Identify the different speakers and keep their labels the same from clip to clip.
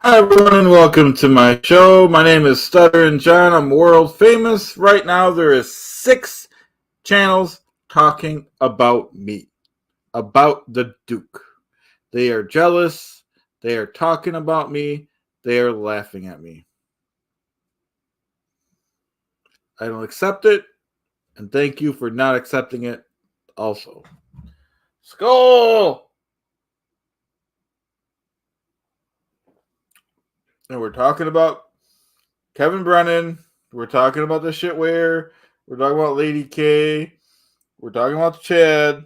Speaker 1: Hi everyone and welcome to my show. My name is Stuttering John. I'm world famous. Right now there is 6 channels talking about me, about the Duke. They are jealous. They are talking about me. They are laughing at me. I don't accept it, and thank you for not accepting it also. Skull! And we're talking about Kevin Brennan. We're talking about the shitware. We're talking about Lady K. We're talking about Chad.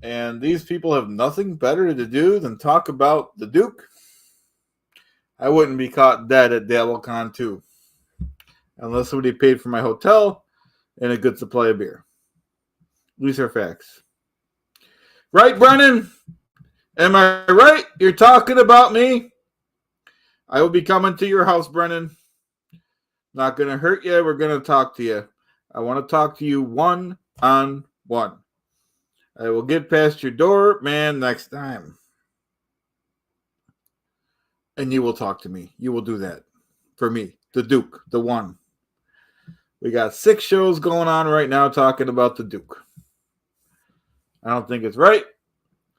Speaker 1: And these people have nothing better to do than talk about the Duke. I wouldn't be caught dead at DabbleCon 2 unless somebody paid for my hotel and a good supply of beer. These are facts. Right, Brennan? Am I right? You're talking about me? I will be coming to your house, Brennan. Not going to hurt you. We're going to talk to you. I want to talk to you one-on-one. I will get past your door, man, next time. And you will talk to me. You will do that for me, the Duke, the one. We got 6 shows going on right now talking about the Duke. I don't think it's right.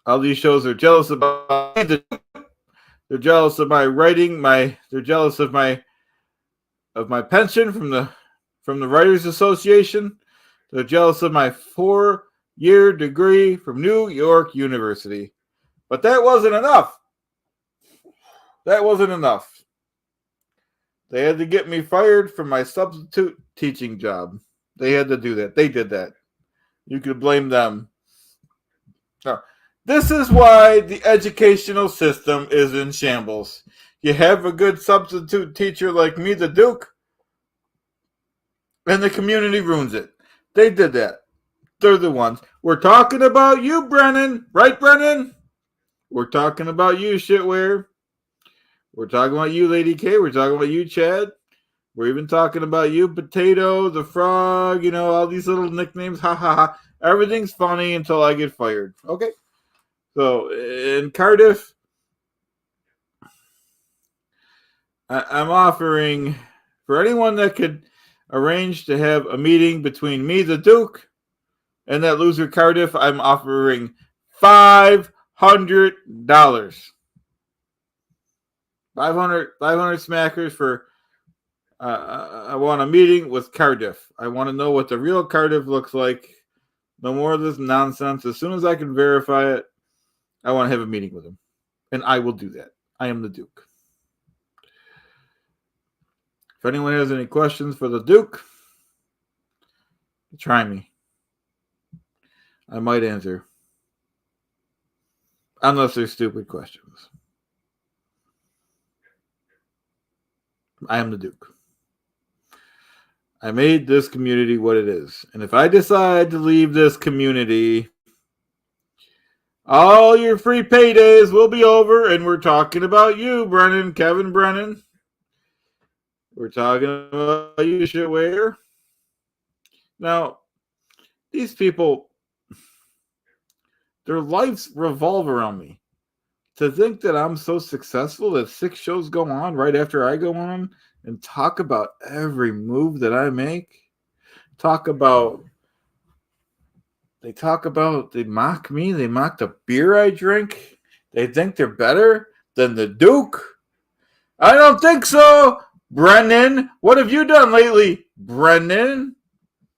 Speaker 1: All these shows are jealous about me, the Duke. They're jealous of my writing. They're jealous of my pension from the Writers Association. They're jealous of my 4-year degree from New York University. But that wasn't enough. That wasn't enough. They had to get me fired from my substitute teaching job. They had to do that. They did that. You could blame them. No. This is why the educational system is in shambles. You have a good substitute teacher like me, the Duke, and the community ruins it. They did that. They're the ones. We're talking about you, Brennan. Right, Brennan? We're talking about you, shitware. We're talking about you, Lady K. We're talking about you, Chad. We're even talking about you, Potato, the Frog, all these little nicknames. Ha, ha, ha. Everything's funny until I get fired. Okay? So, in Cardiff, I'm offering, for anyone that could arrange to have a meeting between me, the Duke, and that loser Cardiff, I'm offering $500. 500 smackers for I want a meeting with Cardiff. I want to know what the real Cardiff looks like. No more of this nonsense. As soon as I can verify it, I want to have a meeting with him. And I will do that. I am the Duke. If anyone has any questions for the Duke, try me. I might answer. Unless they're stupid questions. I am the Duke. I made this community what it is. And if I decide to leave this community, all your free paydays will be over. And we're talking about you, Brennan, Kevin Brennan. We're talking about you, shitware. Now, these people, their lives revolve around me. To think that I'm so successful that 6 shows go on right after I go on and talk about every move that I make. They mock me. They mock the beer I drink. They think they're better than the Duke. I don't think so, Brennan. What have you done lately, Brennan?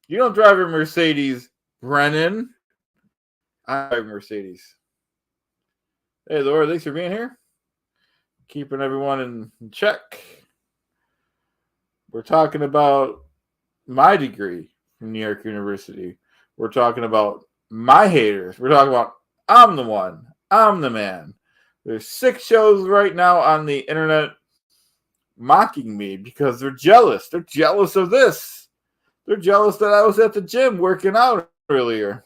Speaker 1: You don't drive a Mercedes, Brennan. I drive a Mercedes. Hey, Laura, thanks for being here. Keeping everyone in check. We're talking about my degree from New York University. We're talking about my haters. We're talking about I'm the one. I'm the man. There's 6 shows right now on the internet mocking me because they're jealous. They're jealous of this. They're jealous that I was at the gym working out earlier.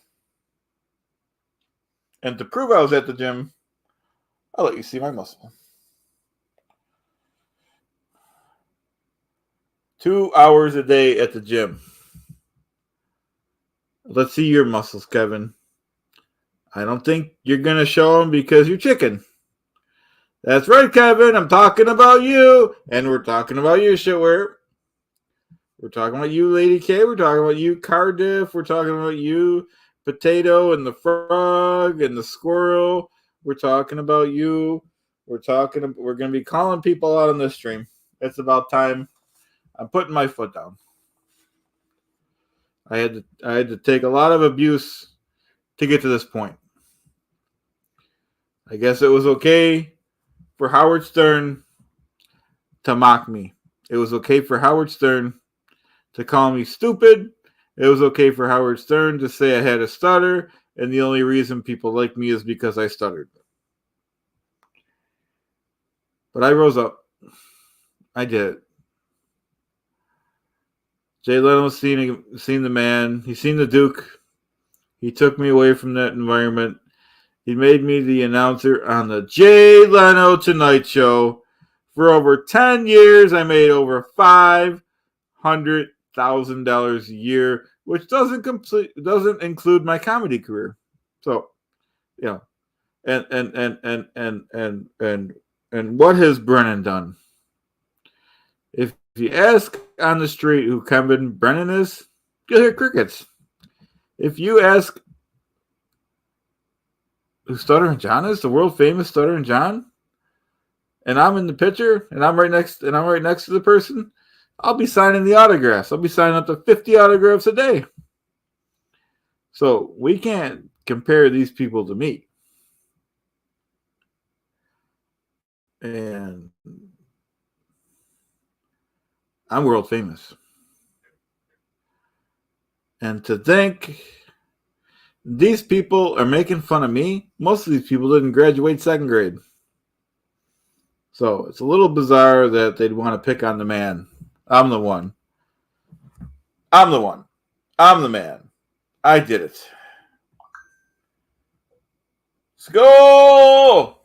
Speaker 1: And to prove I was at the gym, I'll let you see my muscle. 2 hours a day at the gym. Let's see your muscles, Kevin. I don't think you're going to show them because you're chicken. That's right, Kevin. I'm talking about you. And we're talking about you, shitware. We're talking about you, Lady K. We're talking about you, Cardiff. We're talking about you, Potato and the Frog and the Squirrel. We're talking about you. We're going to be calling people out on this stream. It's about time. I'm putting my foot down. I had to take a lot of abuse to get to this point. I guess it was okay for Howard Stern to mock me. It was okay for Howard Stern to call me stupid. It was okay for Howard Stern to say I had a stutter, and the only reason people like me is because I stuttered. But I rose up. I did it. Jay Leno's seen the man. He's seen the Duke. He took me away from that environment. He made me the announcer on the Jay Leno Tonight Show. For over 10 years, I made over $500,000 a year, which doesn't include my comedy career. So, yeah. And what has Brennan done? If you ask on the street who Kevin Brennan is, you'll hear crickets. If you ask who Stuttering John is, the world famous Stuttering John, and I'm in the picture, and I'm right next to the person, I'll be signing the autographs. I'll be signing up to 50 autographs a day. So we can't compare these people to me. And I'm world famous. And to think these people are making fun of me, most of these people didn't graduate second grade. So it's a little bizarre that they'd want to pick on the man. I'm the one. I'm the man. I did it. Let's go!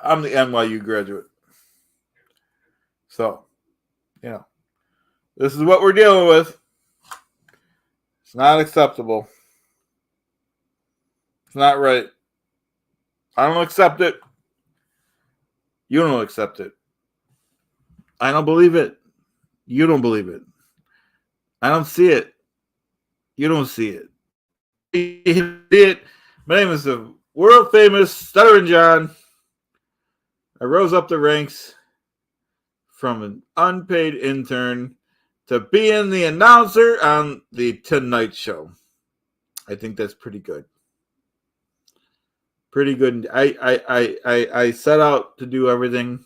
Speaker 1: I'm the NYU graduate. So, this is what we're dealing with. It's not acceptable. It's not right. I don't accept it. You don't accept it. I don't believe it. You don't believe it. I don't see it. You don't see it. My name is the world famous Stuttering John. I rose up the ranks from an unpaid intern to being the announcer on the Tonight Show. I think that's pretty good. Pretty good. I set out to do everything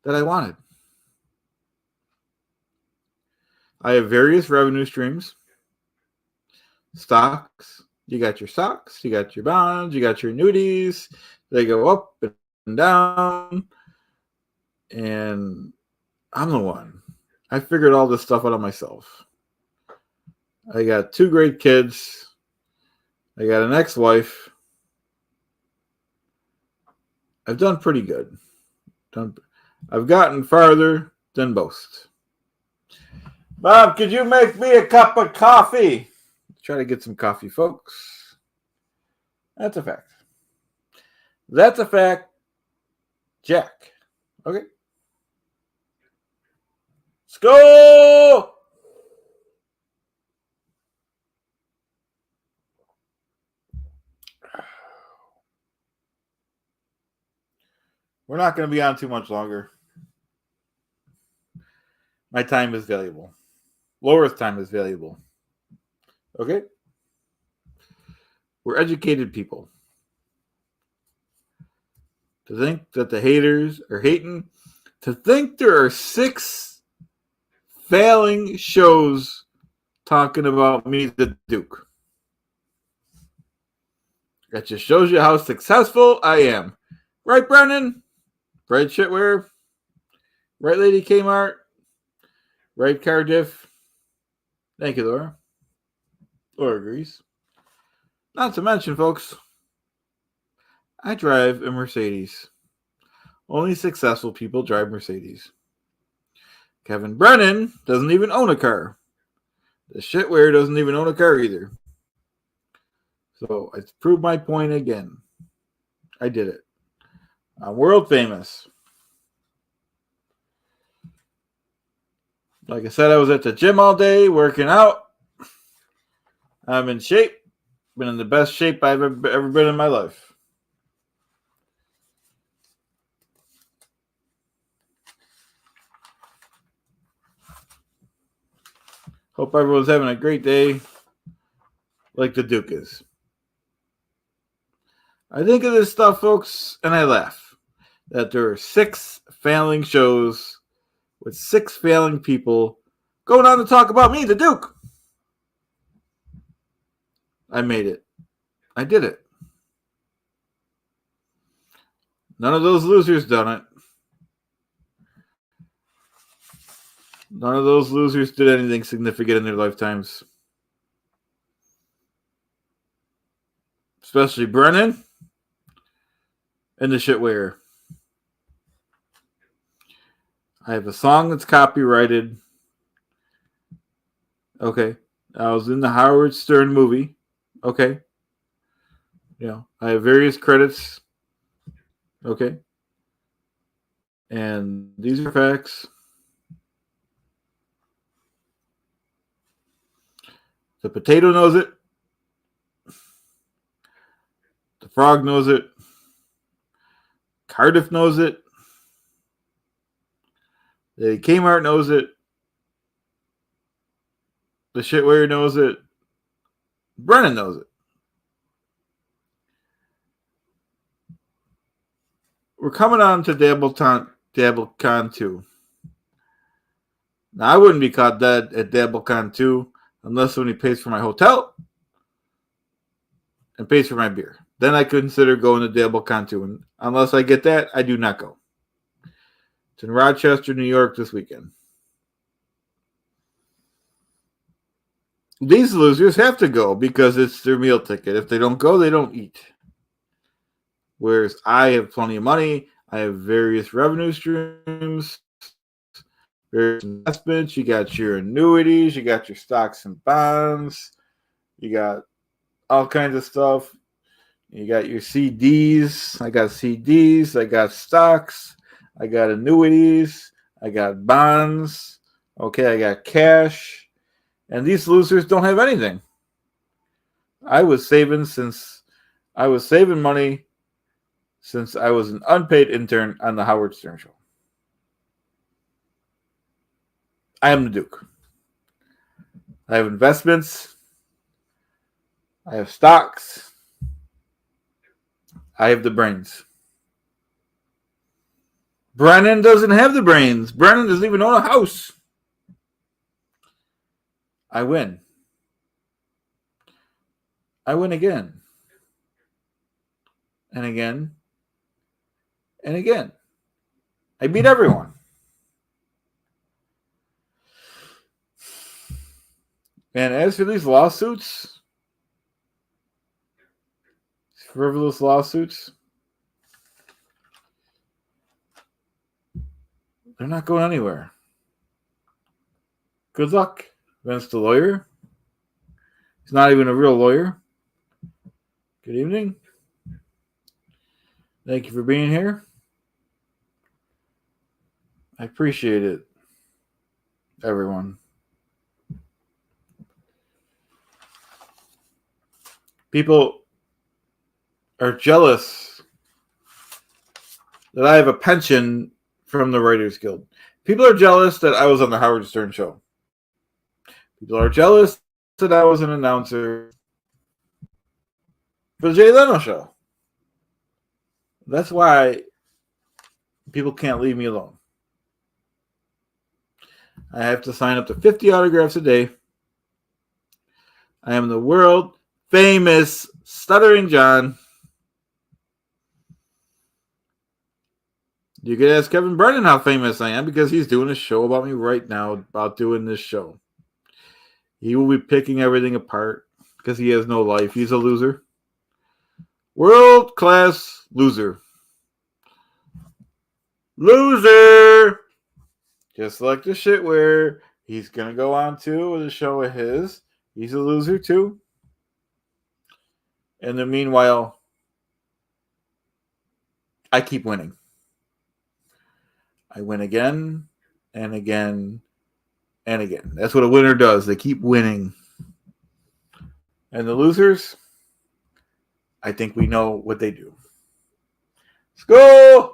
Speaker 1: that I wanted. I have various revenue streams. Stocks. You got your stocks. You got your bonds. You got your annuities. They go up and down. And I'm the one. I figured all this stuff out on myself. I got 2 great kids. I got an ex-wife. I've done pretty good. I've gotten farther than most. Bob, could you make me a cup of coffee? Try to get some coffee, folks. That's a fact. That's a fact, Jack. Okay. Let's go! We're not going to be on too much longer. My time is valuable. Laura's time is valuable. Okay? We're educated people. To think that the haters are hating, to think there are 6 failing shows talking about me, the Duke. That just shows you how successful I am. Right, Brennan? Right, Shitware? Right, Lady Kmart? Right, Cardiff? Thank you, Laura. Laura agrees. Not to mention, folks, I drive a Mercedes. Only successful people drive Mercedes. Kevin Brennan doesn't even own a car. The shitware doesn't even own a car either. So I proved my point again. I did it. I'm world famous. Like I said, I was at the gym all day working out. I'm in shape. Been in the best shape I've ever been in my life. Hope everyone's having a great day like the Duke is. I think of this stuff, folks, and I laugh that there are 6 failing shows with 6 failing people going on to talk about me, the Duke. I made it. I did it. None of those losers done it. None of those losers did anything significant in their lifetimes. Especially Brennan and the shitware. I have a song that's copyrighted. Okay. I was in the Howard Stern movie. Okay. I have various credits. Okay. And these are facts. The potato knows it. The frog knows it. Cardiff knows it. The Kmart knows it. The shitware knows it. Brennan knows it. We're coming on to DabbleCon 2. Now, I wouldn't be caught dead at DabbleCon 2 unless somebody pays for my hotel and pays for my beer. Then I consider going to DabbleCon 2. And unless I get that, I do not go. It's in Rochester, New York this weekend. These losers have to go because it's their meal ticket. If they don't go, they don't eat. Whereas I have plenty of money. I have various revenue streams, various investments. You got your annuities. You got your stocks and bonds. You got all kinds of stuff. You got your CDs. I got CDs. I got stocks. I got annuities. I got bonds. Okay, I got cash. And these losers don't have anything. I was saving money since I was an unpaid intern on the Howard Stern Show. I am the Duke. I have investments. I have stocks. I have the brains. Brennan doesn't have the brains. Brennan doesn't even own a house. I win. I win again. And again. And again. I beat everyone. And as for these lawsuits, frivolous lawsuits, they're not going anywhere. Good luck, Vince the lawyer. He's not even a real lawyer. Good evening. Thank you for being here. I appreciate it, everyone. People are jealous that I have a pension from the Writers Guild. People are jealous that I was on the Howard Stern Show. People are jealous that I was an announcer for the Jay Leno Show. That's why people can't leave me alone. I have to sign up to 50 autographs a day. I am the world famous Stuttering John. You could ask Kevin Brennan how famous I am because he's doing a show about me right now about doing this show. He will be picking everything apart because he has no life. He's a loser. World-class loser. Loser! Just like the shitware. He's going to go on to the show of his. He's a loser too. And then meanwhile, I keep winning. I win again and again and again. That's what a winner does. They keep winning. And the losers, I think we know what they do. Let's go!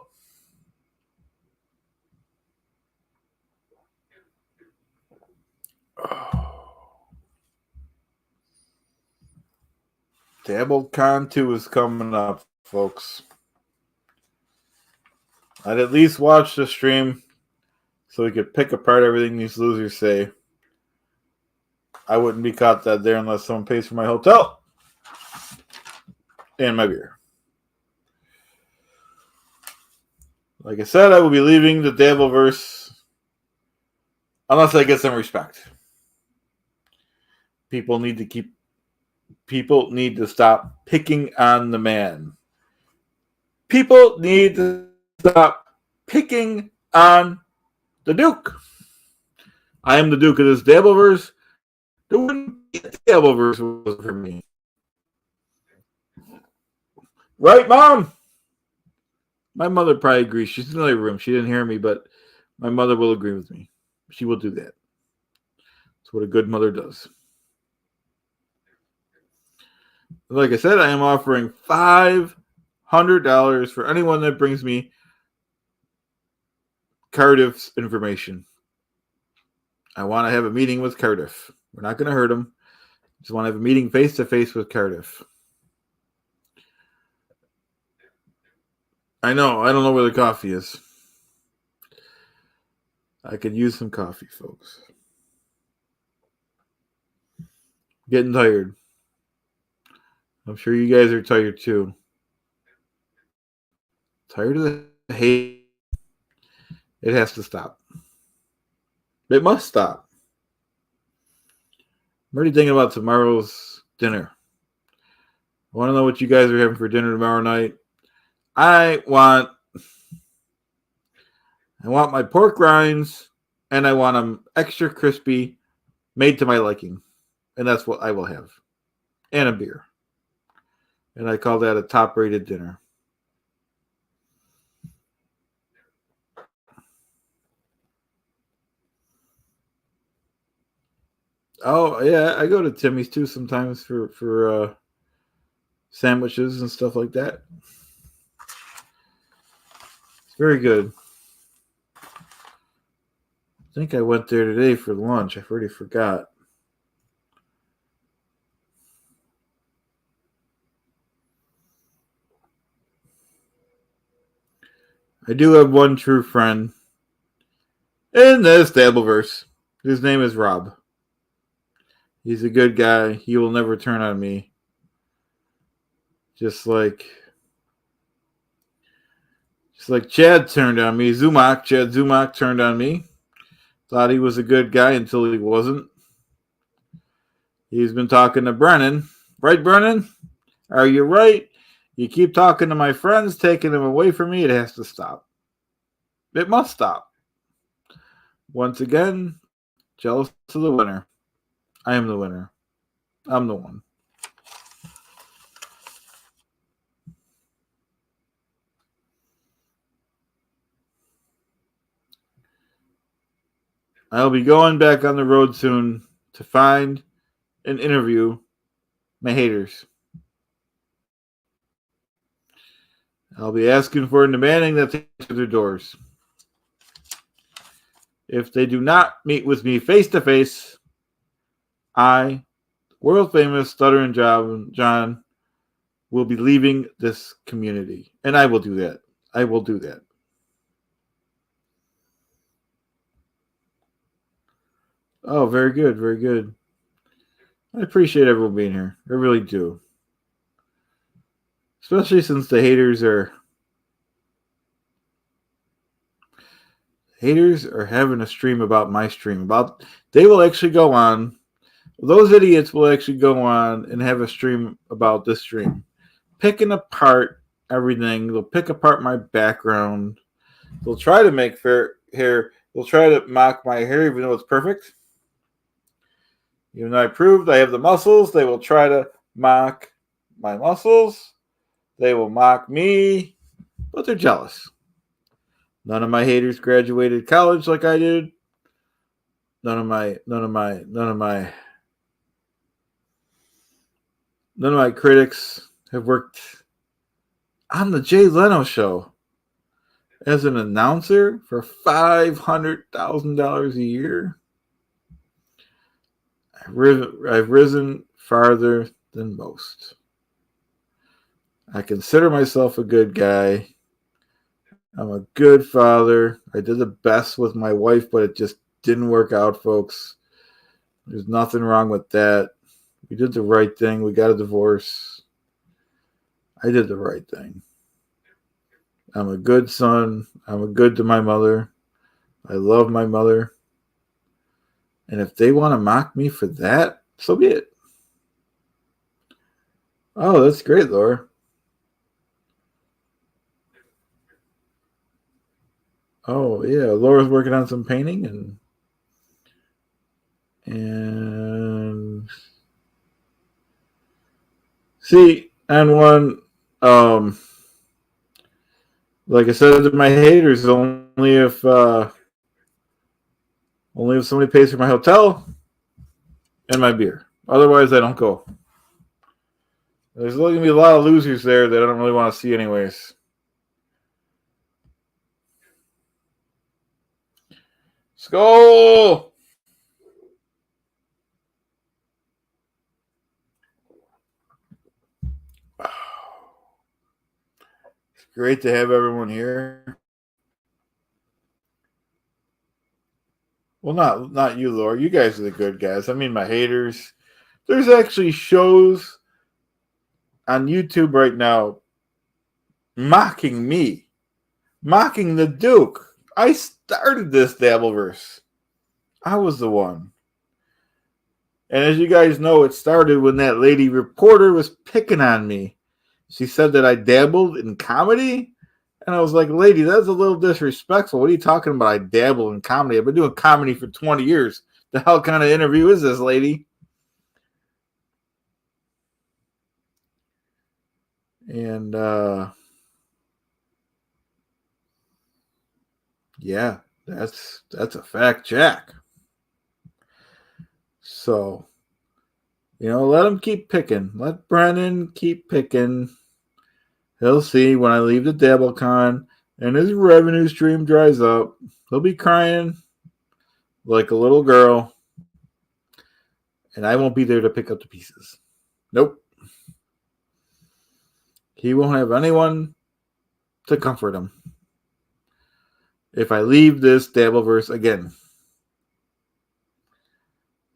Speaker 1: DabbleCon 2 is coming up, folks. I'd at least watch the stream so we could pick apart everything these losers say. I wouldn't be caught that there unless someone pays for my hotel and my beer. Like I said, I will be leaving the Dabbleverse unless I get some respect. People need to stop picking on the man. People need to stop picking on the Duke. I am the Duke of this Dabbleverse. There wouldn't be a Dabbleverse for me. Right, Mom? My mother probably agrees. She's in the living room. She didn't hear me, but my mother will agree with me. She will do that. That's what a good mother does. Like I said, I am offering $500 for anyone that brings me Cardiff's information. I want to have a meeting with Cardiff. We're not going to hurt him. Just want to have a meeting face-to-face with Cardiff. I know. I don't know where the coffee is. I could use some coffee, folks. Getting tired. I'm sure you guys are tired too. Tired of the hate. It has to stop. It must stop. I'm already thinking about tomorrow's dinner. I want to know what you guys are having for dinner tomorrow night. I want my pork rinds, and I want them extra crispy, made to my liking. And that's what I will have. And a beer. And I call that a top-rated dinner. Oh, yeah, I go to Timmy's too sometimes for sandwiches and stuff like that. It's very good. I think I went there today for lunch. I already forgot. I do have one true friend in this Dabbleverse. His name is Rob. He's a good guy. He will never turn on me. Just like Chad turned on me. Chad Zumock turned on me. Thought he was a good guy until he wasn't. He's been talking to Brennan. Right, Brennan? Are you right? You keep talking to my friends, taking them away from me. It has to stop. It must stop. Once again, jealous of the winner. I am the winner. I'm the one. I'll be going back on the road soon to find and interview my haters. I'll be asking for and demanding that they answer their doors. If they do not meet with me face to face, I, world famous Stuttering John, will be leaving this community. And I will do that. I will do that. Oh, very good. Very good. I appreciate everyone being here. I really do. Especially since the haters are having a stream about my stream. They will actually go on. Those idiots will actually go on and have a stream about this stream. Picking apart everything. They'll pick apart my background. They'll try to make fair hair. They'll try to mock my hair even though it's perfect. Even though I proved I have the muscles, they will try to mock my muscles. They will mock me, but they're jealous. None of my haters graduated college like I did. None of my critics have worked on the Jay Leno show as an announcer for $500,000 a year. I've risen farther than most. I consider myself a good guy. I'm a good father. I did the best with my wife, but it just didn't work out, folks. There's nothing wrong with that. We did the right thing. We got a divorce. I did the right thing. I'm a good son. I'm a good to my mother. I love my mother. And if they want to mock me for that, so be it. Oh, that's great, Laura. Oh, yeah. Laura's working on some painting and see, and one, like I said to my haters, only if somebody pays for my hotel and my beer. Otherwise, I don't go. There's going to be a lot of losers there that I don't really want to see anyways. Let's go! It's great to have everyone here. Well, not you, Laura. You guys are the good guys. I mean, my haters. There's actually shows on YouTube right now mocking me, mocking the Duke. I started this Dabbleverse. I was the one. And as you guys know, it started when that lady reporter was picking on me. She said that I dabbled in comedy. And I was like, lady, that's a little disrespectful. What are you talking about? I dabble in comedy. I've been doing comedy for 20 years. The hell kind of interview is this, lady? And yeah, that's a fact, Jack. So, let him keep picking. Let Brennan keep picking. He'll see when I leave the DabbleCon and his revenue stream dries up. He'll be crying like a little girl. And I won't be there to pick up the pieces. Nope. He won't have anyone to comfort him if I leave this Dabbleverse again.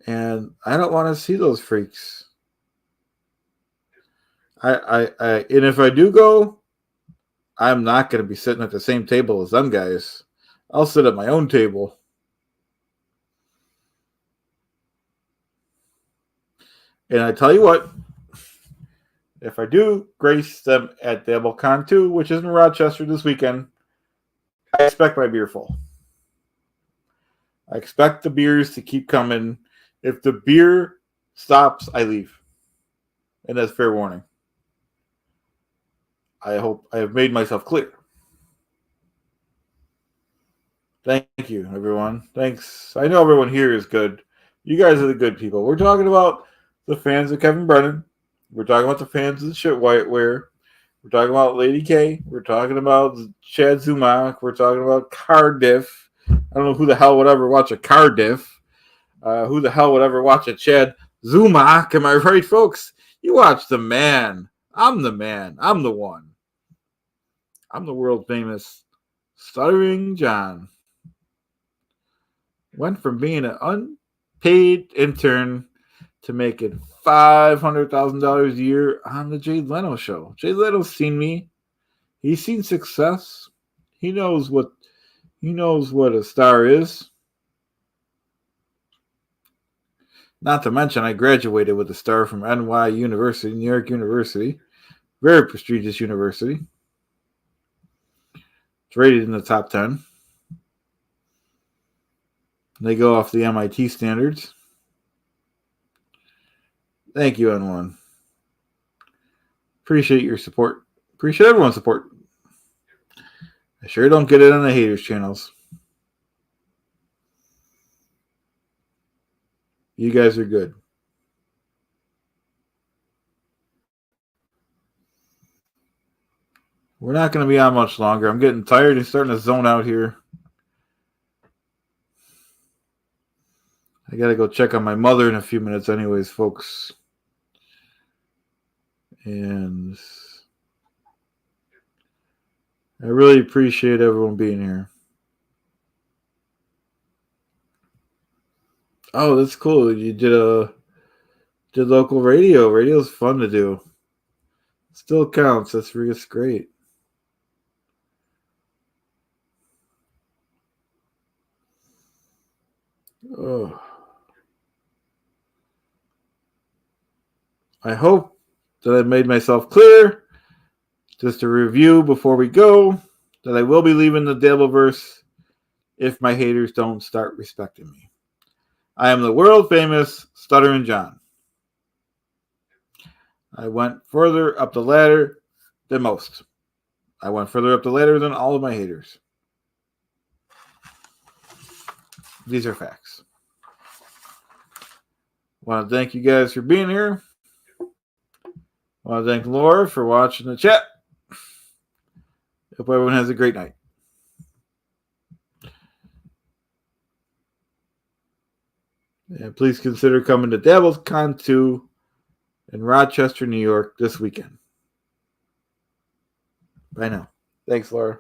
Speaker 1: And I don't want to see those freaks. And if I do go, I'm not going to be sitting at the same table as them guys. I'll sit at my own table. And I tell you what, if I do grace them at DabbleCon 2, which is in Rochester this weekend, I expect my beer full. I expect the beers to keep coming. If the beer stops, I leave. And that's fair warning. I hope I have made myself clear. Thank you, everyone. Thanks. I know everyone here is good. You guys are the good people. We're talking about the fans of Kevin Brennan. We're talking about the fans of the shit whitewear. We're talking about Lady K. We're talking about Chad Zumock. We're talking about Cardiff. I don't know who the hell would ever watch a Cardiff. Who the hell would ever watch a Chad Zumock? Am I right, folks? You watch the man. I'm the man. I'm the one. I'm the world famous Stuttering John. Went from being an unpaid intern to making $500,000 a year on the Jay Leno show. Jay Leno's seen me. He's seen success. He knows what a star is. Not to mention, I graduated with a star from NY University, New York University. Very prestigious university. It's rated in the top 10. They go off the MIT standards. Thank you, N1. Appreciate your support. Appreciate everyone's support. I sure don't get it on the haters channels. You guys are good. We're not going to be on much longer. I'm getting tired and starting to zone out here. I got to go check on my mother in a few minutes anyways, folks. And I really appreciate everyone being here. Oh, that's cool. You did local radio. Radio's fun to do. Still counts. That's great. Oh. I hope that I've made myself clear. Just a review before we go, that I will be leaving the Dabbleverse if my haters don't start respecting me. I am the world famous Stuttering John. I went further up the ladder than most. I went further up the ladder than all of my haters. These are facts. I want to thank you guys for being here. I want to thank Laura for watching the chat. Hope everyone has a great night. And please consider coming to DabblesCon 2 in Rochester, New York this weekend. Bye now. Thanks, Laura.